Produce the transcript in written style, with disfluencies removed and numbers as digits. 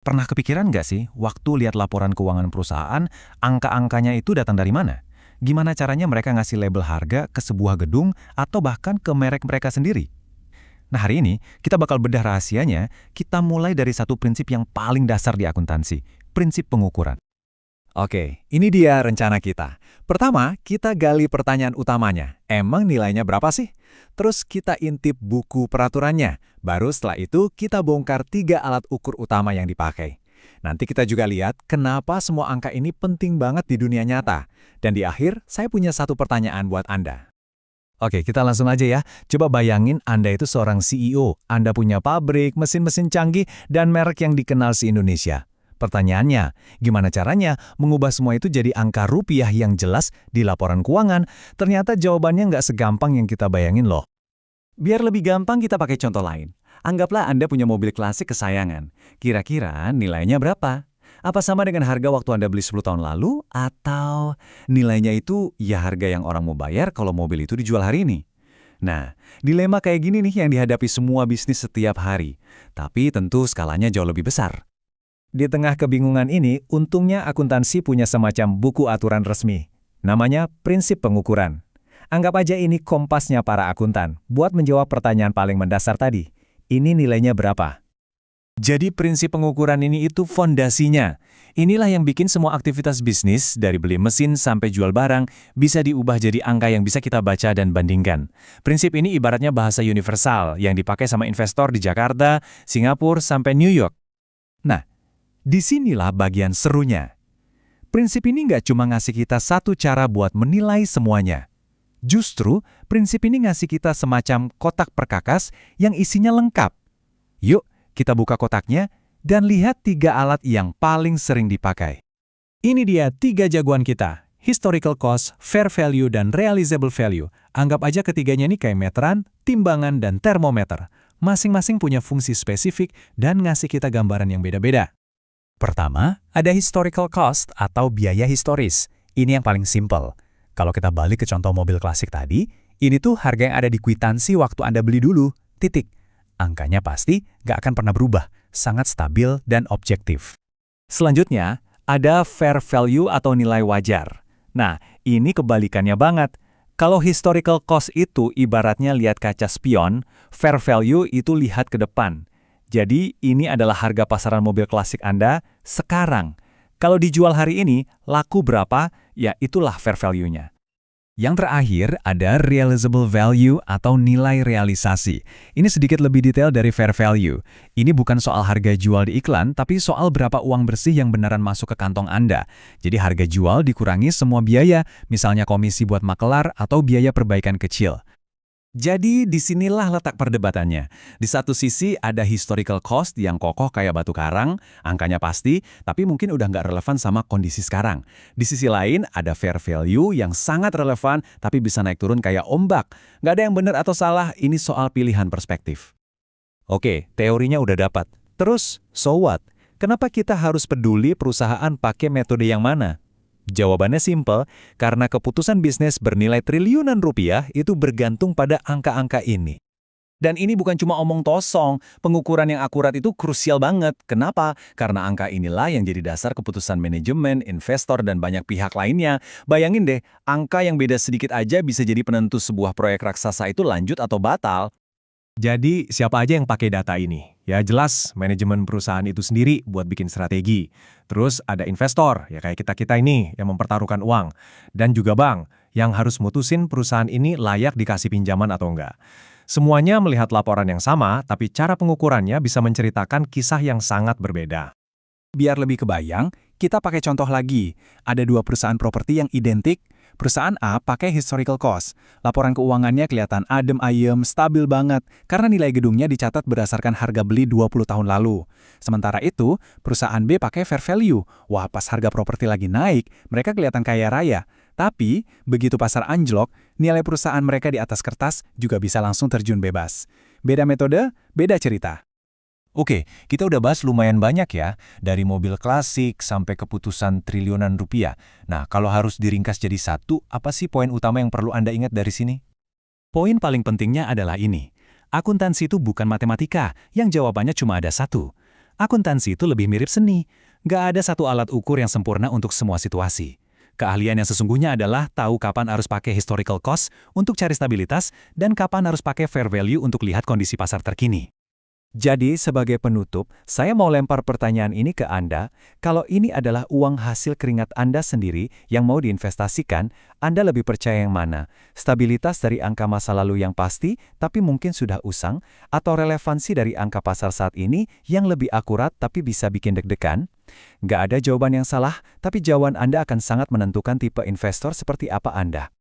Pernah kepikiran nggak sih, waktu lihat laporan keuangan perusahaan, angka-angkanya itu datang dari mana? Gimana caranya mereka ngasih label harga ke sebuah gedung atau bahkan ke merek mereka sendiri? Nah, hari ini kita bakal bedah rahasianya. Kita mulai dari satu prinsip yang paling dasar di akuntansi, prinsip pengukuran. Oke, ini dia rencana kita. Pertama, kita gali pertanyaan utamanya. Emang nilainya berapa sih? Terus kita intip buku peraturannya. Baru setelah itu kita bongkar 3 alat ukur utama yang dipakai. Nanti kita juga lihat kenapa semua angka ini penting banget di dunia nyata. Dan di akhir, saya punya satu pertanyaan buat Anda. Oke, kita langsung aja ya. Coba bayangin Anda itu seorang CEO. Anda punya pabrik, mesin-mesin canggih, dan merek yang dikenal se-Indonesia. Pertanyaannya, gimana caranya mengubah semua itu jadi angka rupiah yang jelas di laporan keuangan? Ternyata jawabannya nggak segampang yang kita bayangin loh. Biar lebih gampang kita pakai contoh lain. Anggaplah Anda punya mobil klasik kesayangan. Kira-kira nilainya berapa? Apa sama dengan harga waktu Anda beli 10 tahun lalu? Atau nilainya itu ya harga yang orang mau bayar kalau mobil itu dijual hari ini? Nah, dilema kayak gini nih yang dihadapi semua bisnis setiap hari. Tapi tentu skalanya jauh lebih besar. Di tengah kebingungan ini, untungnya akuntansi punya semacam buku aturan resmi. Namanya prinsip pengukuran. Anggap aja ini kompasnya para akuntan buat menjawab pertanyaan paling mendasar tadi. Ini nilainya berapa? Jadi prinsip pengukuran ini itu fondasinya. Inilah yang bikin semua aktivitas bisnis, dari beli mesin sampai jual barang, bisa diubah jadi angka yang bisa kita baca dan bandingkan. Prinsip ini ibaratnya bahasa universal yang dipakai sama investor di Jakarta, Singapura, sampai New York. Nah, disinilah bagian serunya. Prinsip ini nggak cuma ngasih kita satu cara buat menilai semuanya. Justru, prinsip ini ngasih kita semacam kotak perkakas yang isinya lengkap. Yuk, kita buka kotaknya dan lihat 3 alat yang paling sering dipakai. Ini dia 3 jagoan kita, historical cost, fair value, dan realizable value. Anggap aja ketiganya ini kayak meteran, timbangan, dan termometer. Masing-masing punya fungsi spesifik dan ngasih kita gambaran yang beda-beda. Pertama, ada historical cost atau biaya historis. Ini yang paling simple. Kalau kita balik ke contoh mobil klasik tadi, ini tuh harga yang ada di kwitansi waktu Anda beli dulu, titik. Angkanya pasti nggak akan pernah berubah, sangat stabil dan objektif. Selanjutnya, ada fair value atau nilai wajar. Nah, ini kebalikannya banget. Kalau historical cost itu ibaratnya lihat kaca spion, fair value itu lihat ke depan. Jadi, ini adalah harga pasaran mobil klasik Anda sekarang. Kalau dijual hari ini, laku berapa? Ya, itulah fair value-nya. Yang terakhir, ada realizable value atau nilai realisasi. Ini sedikit lebih detail dari fair value. Ini bukan soal harga jual di iklan, tapi soal berapa uang bersih yang beneran masuk ke kantong Anda. Jadi harga jual dikurangi semua biaya, misalnya komisi buat makelar atau biaya perbaikan kecil. Jadi disinilah letak perdebatannya. Di satu sisi ada historical cost yang kokoh kayak batu karang, angkanya pasti, tapi mungkin udah nggak relevan sama kondisi sekarang. Di sisi lain ada fair value yang sangat relevan, tapi bisa naik turun kayak ombak. Nggak ada yang benar atau salah, ini soal pilihan perspektif. Oke, teorinya udah dapat. Terus, so what? Kenapa kita harus peduli perusahaan pakai metode yang mana? Jawabannya simpel, karena keputusan bisnis bernilai triliunan rupiah itu bergantung pada angka-angka ini. Dan ini bukan cuma omong kosong, pengukuran yang akurat itu krusial banget. Kenapa? Karena angka inilah yang jadi dasar keputusan manajemen, investor, dan banyak pihak lainnya. Bayangin deh, angka yang beda sedikit aja bisa jadi penentu sebuah proyek raksasa itu lanjut atau batal. Jadi, siapa aja yang pakai data ini? Ya jelas, manajemen perusahaan itu sendiri buat bikin strategi. Terus ada investor, ya kayak kita-kita ini yang mempertaruhkan uang. Dan juga bank, yang harus mutusin perusahaan ini layak dikasih pinjaman atau enggak. Semuanya melihat laporan yang sama, tapi cara pengukurannya bisa menceritakan kisah yang sangat berbeda. Biar lebih kebayang, kita pakai contoh lagi. Ada 2 perusahaan properti yang identik. Perusahaan A pakai historical cost. Laporan keuangannya kelihatan adem ayem, stabil banget, karena nilai gedungnya dicatat berdasarkan harga beli 20 tahun lalu. Sementara itu, perusahaan B pakai fair value. Wah, pas harga properti lagi naik, mereka kelihatan kaya raya. Tapi, begitu pasar anjlok, nilai perusahaan mereka di atas kertas juga bisa langsung terjun bebas. Beda metode, beda cerita. Oke, kita udah bahas lumayan banyak ya, dari mobil klasik sampai keputusan triliunan rupiah. Nah, kalau harus diringkas jadi satu, apa sih poin utama yang perlu Anda ingat dari sini? Poin paling pentingnya adalah ini. Akuntansi itu bukan matematika, yang jawabannya cuma ada satu. Akuntansi itu lebih mirip seni. Nggak ada satu alat ukur yang sempurna untuk semua situasi. Keahlian yang sesungguhnya adalah tahu kapan harus pakai historical cost untuk cari stabilitas dan kapan harus pakai fair value untuk lihat kondisi pasar terkini. Jadi, sebagai penutup, saya mau lempar pertanyaan ini ke Anda. Kalau ini adalah uang hasil keringat Anda sendiri yang mau diinvestasikan, Anda lebih percaya yang mana? Stabilitas dari angka masa lalu yang pasti, tapi mungkin sudah usang, atau relevansi dari angka pasar saat ini yang lebih akurat tapi bisa bikin deg-degan? Nggak ada jawaban yang salah, tapi jawaban Anda akan sangat menentukan tipe investor seperti apa Anda.